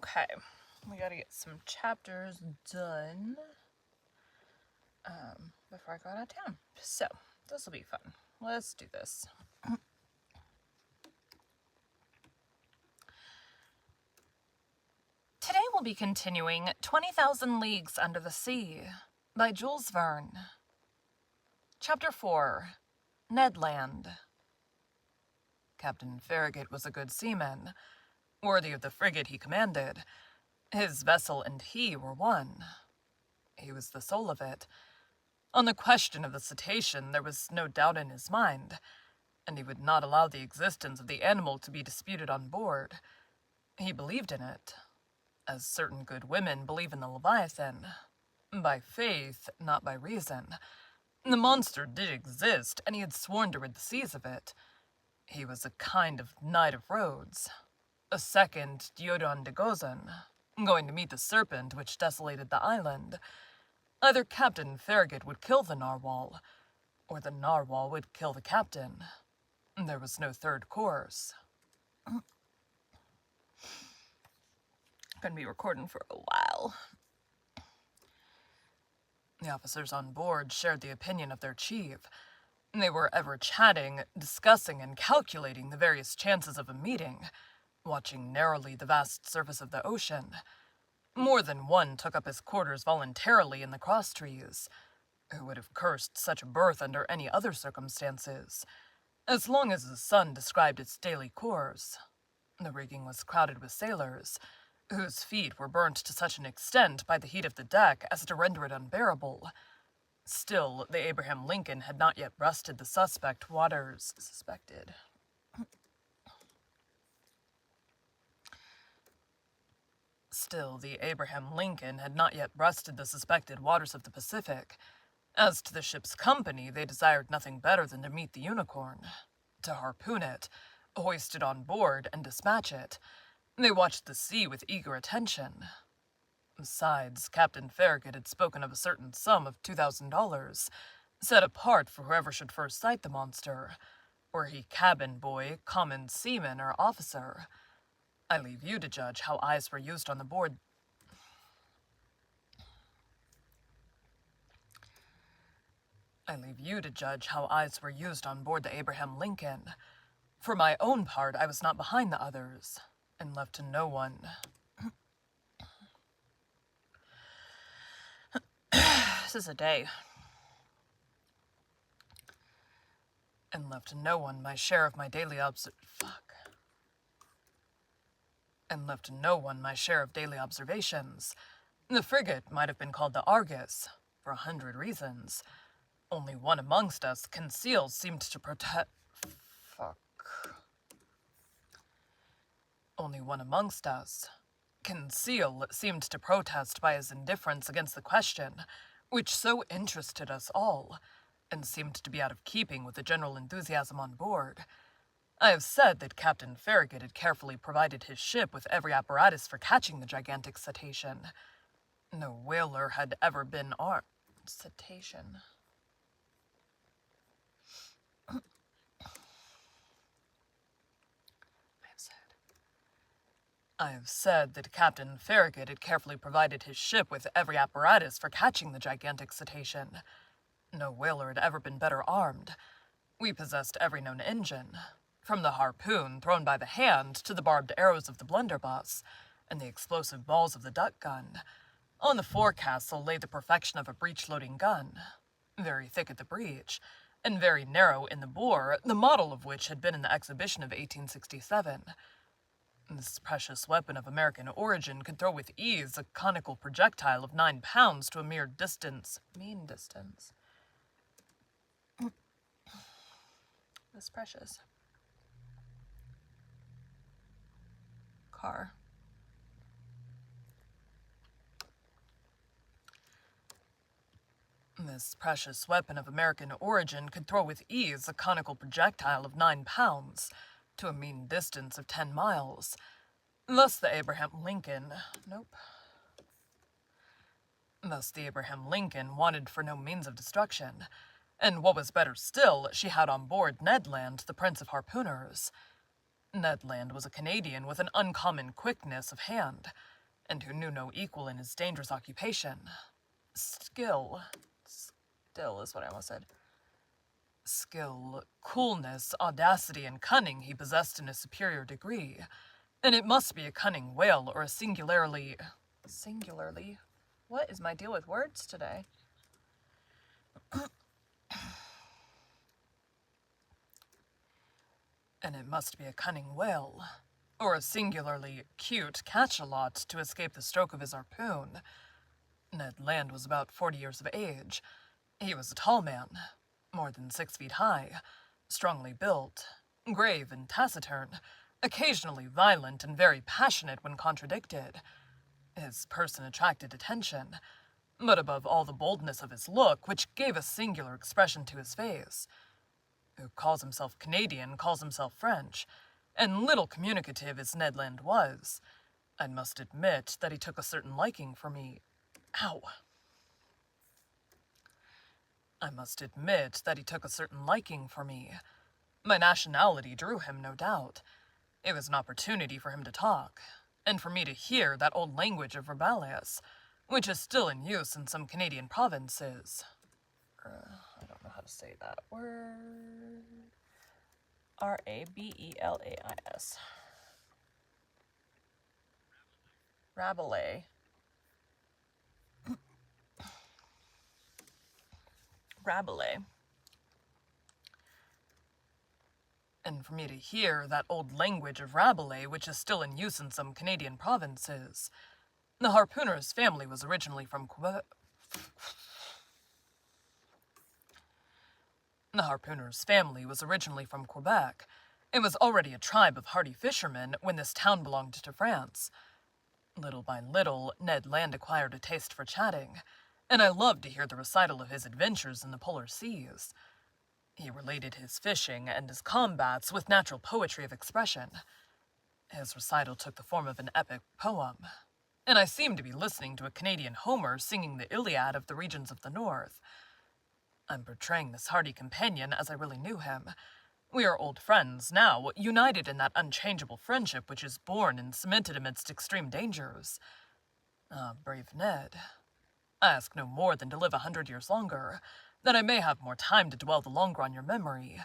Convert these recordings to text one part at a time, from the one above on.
Okay, we gotta get some chapters done before I go out of town. So, this will be fun. Let's do this. Today we'll be continuing 20,000 Leagues Under the Sea by Jules Verne. Chapter 4, Ned Land. Captain Farragut was a good seaman, worthy of the frigate he commanded. His vessel and he were one. He was the soul of it. On the question of the cetacean, there was no doubt in his mind, and he would not allow the existence of the animal to be disputed on board. He believed in it, as certain good women believe in the Leviathan, by faith, not by reason. The monster did exist, and he had sworn to rid the seas of it. He was a kind of Knight of Rhodes, a second Diodon de Gozan, going to meet the serpent which desolated the island. Either Captain Farragut would kill the narwhal, or the narwhal would kill the captain. There was no third course. Gonna be recording for a while. The officers on board shared the opinion of their chief. They were ever chatting, discussing, and calculating the various chances of a meeting, watching narrowly the vast surface of the ocean. More than one took up his quarters voluntarily in the crosstrees. Who would have cursed such a berth under any other circumstances? As long as the sun described its daily course. The rigging was crowded with sailors, whose feet were burnt to such an extent by the heat of the deck as to render it unbearable. Still, the Abraham Lincoln had not yet breasted the waters suspected. Still, the Abraham Lincoln had not yet breasted the suspected waters of the Pacific. As to the ship's company, they desired nothing better than to meet the Unicorn, to harpoon it, hoist it on board, and dispatch it. They watched the sea with eager attention. Besides, Captain Farragut had spoken of a certain sum of $2,000, set apart for whoever should first sight the monster, were he cabin boy, common seaman, or officer. I leave you to judge how eyes were used on board the Abraham Lincoln. For my own part, I was not behind the others, and left to no one. This is a day. And left to no one my share of daily observations. The frigate might have been called the Argus, for 100 reasons. Only one amongst us, Conseil, seemed to protest by his indifference against the question, which so interested us all, and seemed to be out of keeping with the general enthusiasm on board. I have said that Captain Farragut had carefully provided his ship with every apparatus for catching the gigantic cetacean. No whaler had ever been armed. Cetacean. I have said that Captain Farragut had carefully provided his ship with every apparatus for catching the gigantic cetacean. No whaler had ever been better armed. We possessed every known engine, from the harpoon thrown by the hand to the barbed arrows of the blunderbuss, and the explosive balls of the duck gun. On the forecastle lay the perfection of a breech-loading gun, very thick at the breech, and very narrow in the bore, the model of which had been in the exhibition of 1867. This precious weapon of American origin could throw with ease a conical projectile of 9 pounds to a mean distance. This precious car. This precious weapon of American origin could throw with ease a conical projectile of 9 pounds to a mean distance of 10 miles. Thus the Abraham Lincoln wanted for no means of destruction, and what was better still, she had on board Ned Land, the prince of harpooners. Ned Land was a Canadian with an uncommon quickness of hand. and who knew no equal in his dangerous occupation. Still is what I almost said. Skill, coolness, audacity, and cunning he possessed in a superior degree, and it must be a cunning whale or a singularly... What is my deal with words today? And it must be a cunning whale, or a singularly cute cachalot to escape the stroke of his harpoon. Ned Land was about 40 years of age. He was a tall man, more than 6 feet high, strongly built, grave and taciturn, occasionally violent and very passionate when contradicted. His person attracted attention, but above all the boldness of his look, which gave a singular expression to his face. Who calls himself Canadian calls himself French, and little communicative as Ned Land was, I must admit that he took a certain liking for me. I must admit that he took a certain liking for me. My nationality drew him, no doubt. It was an opportunity for him to talk, and for me to hear that old language of Rabelais, which is still in use in some Canadian provinces. I don't know how to say that word. Rabelais. Rabelais. Rabelais. And for me to hear that old language of Rabelais, which is still in use in some Canadian provinces. The harpooner's family was originally from Quebec. It was already a tribe of hardy fishermen when this town belonged to France. Little by little, Ned Land acquired a taste for chatting, and I loved to hear the recital of his adventures in the polar seas. He related his fishing and his combats with natural poetry of expression. His recital took the form of an epic poem, and I seemed to be listening to a Canadian Homer singing the Iliad of the regions of the north. I'm portraying this hardy companion as I really knew him. We are old friends now, united in that unchangeable friendship which is born and cemented amidst extreme dangers. Ah, brave Ned. I ask no more than to live 100 years longer, that I may have more time to dwell the longer on your memory.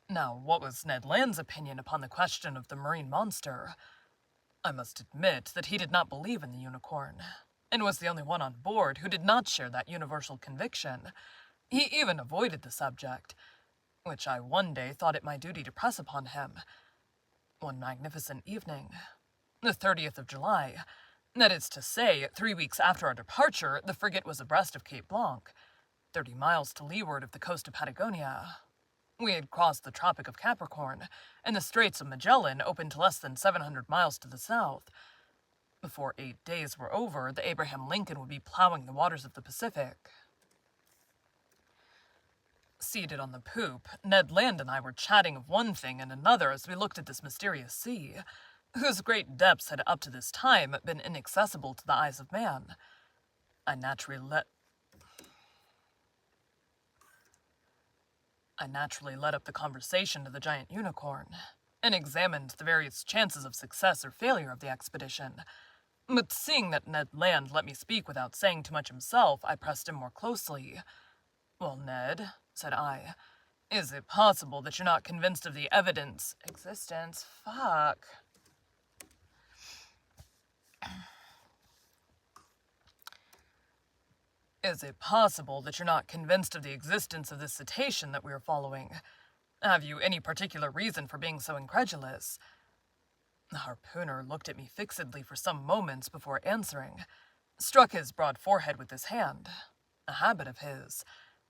Now, what was Ned Land's opinion upon the question of the marine monster? I must admit that he did not believe in the unicorn, and was the only one on board who did not share that universal conviction. He even avoided the subject, which I one day thought it my duty to press upon him. One magnificent evening, the 30th of July, that is to say, 3 weeks after our departure, the frigate was abreast of Cape Blanc, 30 miles to leeward of the coast of Patagonia. We had crossed the Tropic of Capricorn, and the Straits of Magellan opened less than 700 miles to the south. Before 8 days were over, the Abraham Lincoln would be plowing the waters of the Pacific. Seated on the poop, Ned Land and I were chatting of one thing and another as we looked at this mysterious sea, whose great depths had up to this time been inaccessible to the eyes of man. I naturally led up the conversation to the giant unicorn, and examined the various chances of success or failure of the expedition. But seeing that Ned Land let me speak without saying too much himself, I pressed him more closely. "Well, Ned," said I, "is it possible that you're not convinced of the existence? Is it possible that you're not convinced of the existence of this cetacean that we are following? Have you any particular reason for being so incredulous?" The harpooner looked at me fixedly for some moments before answering, struck his broad forehead with his hand, a habit of his,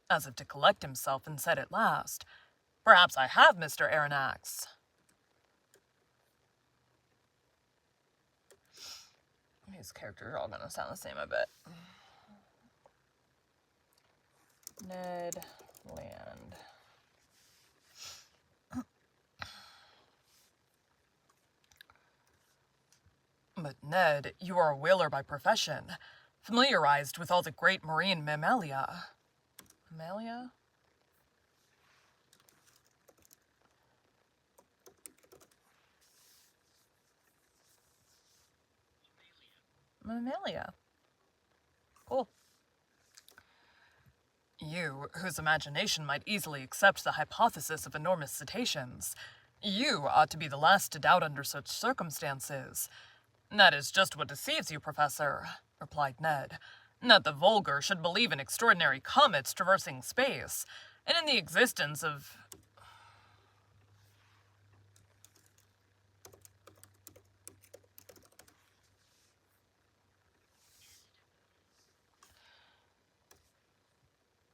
as if to collect himself, and said at last, "Perhaps I have, Mr. Aronnax." These characters are all going to sound the same, I bet. Ned Land. But Ned, you are a whaler by profession, familiarized with all the great marine mammalia. Mammalia? mammalia. Cool. You, whose imagination might easily accept the hypothesis of enormous cetaceans, you ought to be the last to doubt under such circumstances. That is just what deceives you, Professor, replied Ned. That the vulgar should believe in extraordinary comets traversing space, and in the existence of...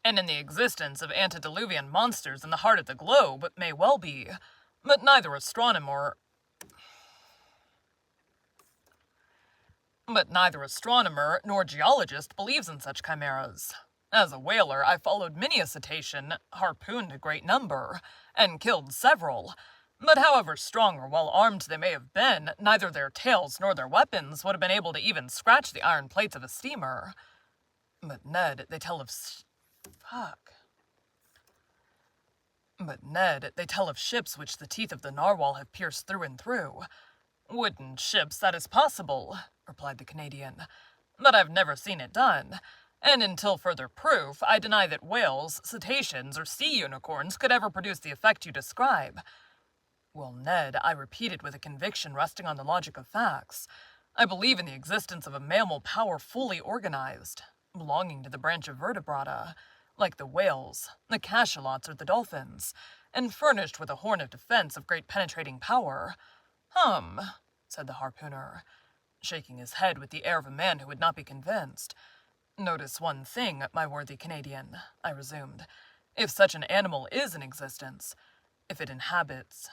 and in the existence of antediluvian monsters in the heart of the globe may well be, but neither astronomer nor geologist believes in such chimeras. As a whaler, I followed many a cetacean, harpooned a great number, and killed several. But however strong or well armed they may have been, neither their tails nor their weapons would have been able to even scratch the iron plates of a steamer. But Ned, they tell of ships which the teeth of the narwhal have pierced through and through. Wooden ships, that is possible, replied the Canadian, but I've never seen it done, and until further proof, I deny that whales, cetaceans, or sea unicorns could ever produce the effect you describe. Well, Ned, I repeat it with a conviction resting on the logic of facts. I believe in the existence of a mammal power fully organized, belonging to the branch of vertebrata, like the whales, the cachalots, or the dolphins, and furnished with a horn of defense of great penetrating power. Said the harpooner, shaking his head with the air of a man who would not be convinced. Notice one thing, my worthy Canadian, I resumed. If such an animal is in existence, if it inhabits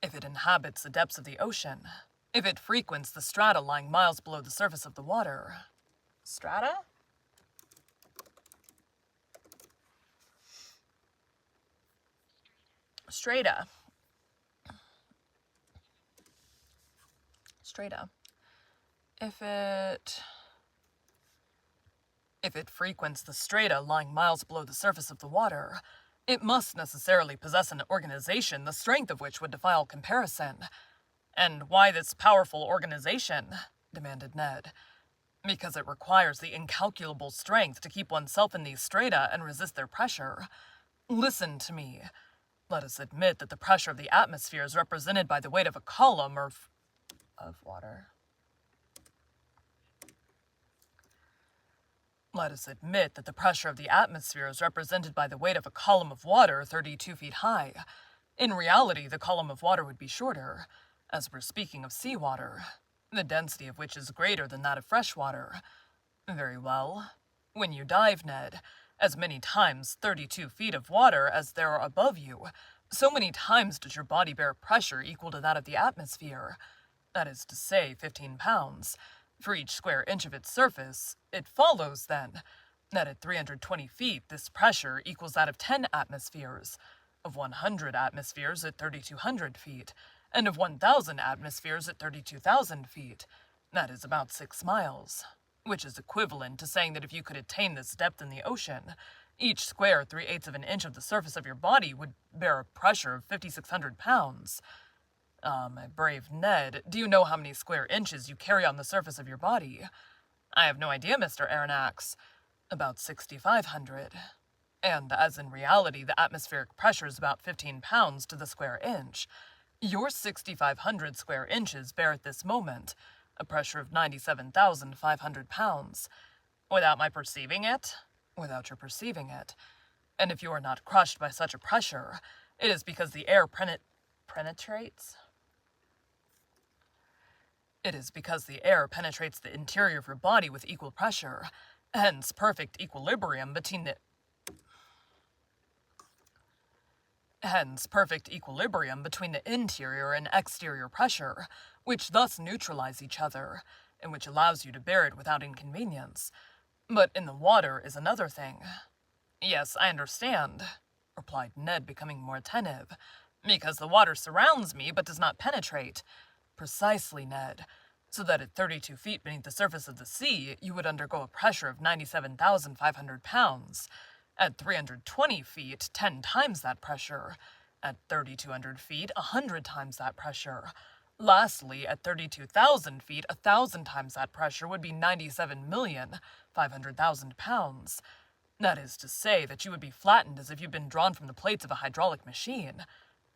the depths of the ocean, if it frequents the strata lying miles below the surface of the water... Strata? Strata. If it frequents the strata lying miles below the surface of the water, it must necessarily possess an organization the strength of which would defy all comparison. And why this powerful organization? Demanded Ned. Because it requires the incalculable strength to keep oneself in these strata and resist their pressure. Listen to me. Let us admit that the pressure of the atmosphere is represented by the weight of a column of water. Let us admit that the pressure of the atmosphere is represented by the weight of a column of water 32 feet high. In reality, the column of water would be shorter, as we're speaking of seawater, the density of which is greater than that of fresh water. Very well. When you dive, Ned, as many times 32 feet of water as there are above you, so many times does your body bear pressure equal to that of the atmosphere. That is to say, 15 pounds. For each square inch of its surface, it follows, then, that at 320 feet this pressure equals that of 10 atmospheres, of 100 atmospheres at 3,200 feet, and of 1,000 atmospheres at 32,000 feet. That is about 6 miles, which is equivalent to saying that if you could attain this depth in the ocean, each square 3/8 of an inch of the surface of your body would bear a pressure of 5,600 pounds. My brave Ned, do you know how many square inches you carry on the surface of your body? I have no idea, Mr. Aronnax. About 6,500. And as in reality the atmospheric pressure is about 15 pounds to the square inch, your 6,500 square inches bear at this moment a pressure of 97,500 pounds. Without my perceiving it? Without your perceiving it. And if you are not crushed by such a pressure, it is because the air penetrates? It is because the air penetrates the interior of your body with equal pressure, hence perfect equilibrium between the interior and exterior pressure, which thus neutralize each other, and which allows you to bear it without inconvenience. But in the water is another thing. Yes, I understand, replied Ned, becoming more attentive, because the water surrounds me but does not penetrate. Precisely, Ned. So that at 32 feet beneath the surface of the sea, you would undergo a pressure of 97,500 pounds. At 320 feet, 10 times that pressure. At 3,200 feet, 100 times that pressure. Lastly, at 32,000 feet, 1,000 times that pressure would be 97,500,000 pounds. That is to say that you would be flattened as if you'd been drawn from the plates of a hydraulic machine.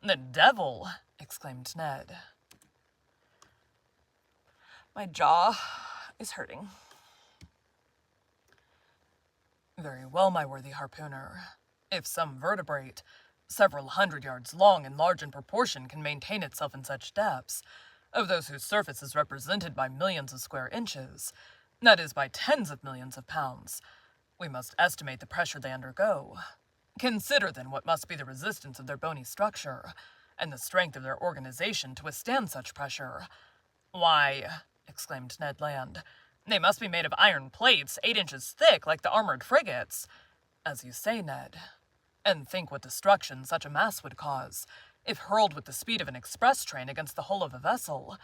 The devil! Exclaimed Ned. My jaw is hurting. Very well, my worthy harpooner. If some vertebrate, several hundred yards long and large in proportion, can maintain itself in such depths, of those whose surface is represented by millions of square inches, that is, by tens of millions of pounds, we must estimate the pressure they undergo. Consider then what must be the resistance of their bony structure, and the strength of their organization to withstand such pressure. Why, exclaimed Ned Land, they must be made of iron plates 8 inches thick like the armored frigates. As you say, Ned. And think what destruction such a mass would cause, if hurled with the speed of an express train against the hull of a vessel.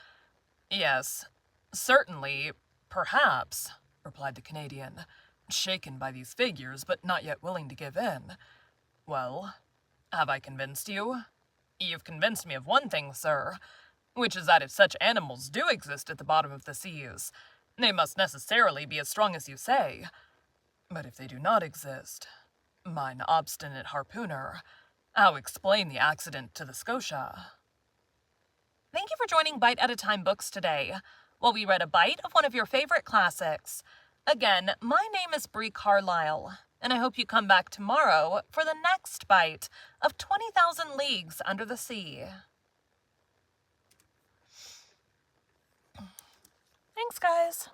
Yes, certainly, perhaps, replied the Canadian, shaken by these figures, but not yet willing to give in. Well, have I convinced you? You've convinced me of one thing, sir, which is that if such animals do exist at the bottom of the seas, they must necessarily be as strong as you say. But if they do not exist, mine obstinate harpooner, how explain the accident to the Scotia? Thank you for joining Bite at a Time Books today, while we read a bite of one of your favorite classics. Again, my name is Bree Carlile, and I hope you come back tomorrow for the next bite of 20,000 Leagues Under the Sea. Thanks, guys.